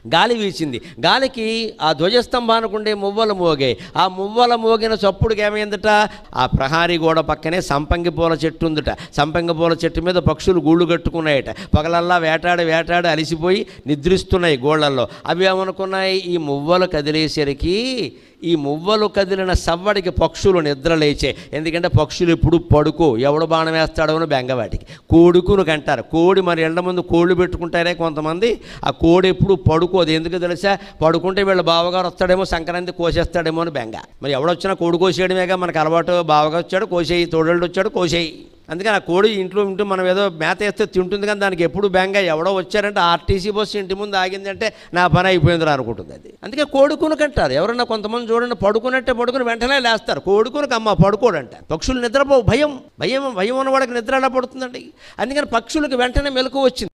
గాలి వీచింది. గాలికి ఆ ధ్వజస్తంభానికి ఉండే మువ్వలు మోగాయి. ఆ మువ్వల మోగిన చప్పుడుకి ఏమైందట, ఆ ప్రహారీ గోడ పక్కనే సంపంగి పూల చెట్టు ఉందట. సంపంగి పూల చెట్టు మీద పక్షులు గూళ్ళు కట్టుకున్నాయట. పగలల్లా వేటాడి వేటాడి అలిసిపోయి నిద్రిస్తున్నాయి గోళ్లల్లో. అవి ఏమనుకున్నాయి, ఈ మువ్వలు కదిలేసరికి, ఈ మువ్వలు కదిలిన సవ్వడికి పక్షులు నిద్ర లేచాయి. ఎందుకంటే పక్షులు ఎప్పుడు పడుకో, ఎవడు బాణం వేస్తాడో అని బెంగవాటికి. కోడుకును కంటారు. కోడి మరి ఎండ ముందు కోళ్ళు పెట్టుకుంటారే కొంతమంది, ఆ కోడి ఎప్పుడు పడుకోదు. ఎందుకు తెలుసా, పడుకుంటే వీళ్ళ బావగారు వస్తాడేమో, సంక్రాంతి కోసేస్తాడేమో అని బెంగ. మరి ఎవడొచ్చినా కోడి కోసేయడమేగా మనకు అలవాటు. బావగారు వచ్చాడు కోసేయి, తోడళ్ళు వచ్చాడు కోసేయి. అందుకని ఆ కోడి ఇంట్లో ఉంటూ మనం ఏదో మేత వేస్తే తింటుంది, కానీ దానికి ఎప్పుడు బెంగ. ఎవడో వచ్చారంటే ఆర్టీసీ బస్సు ఇంటి ముందు ఆగిందంటే నా పని అయిపోయిందిరా అనుకుంటుంది అది. అందుకే కోడుకును కంటారు. ఎవరన్నా కొంతమంది చూడండి, పడుకున్నట్టే పడుకుని వెంటనే లేస్తారు. కోడుకునికి అమ్మ పడుకోడంటారు. పక్షులు నిద్రపోవు. భయం భయం భయం ఉన్నవాడికి నిద్ర ఎలా పడుతుందండి. అందుకని పక్షులకు వెంటనే మెలకు వచ్చింది.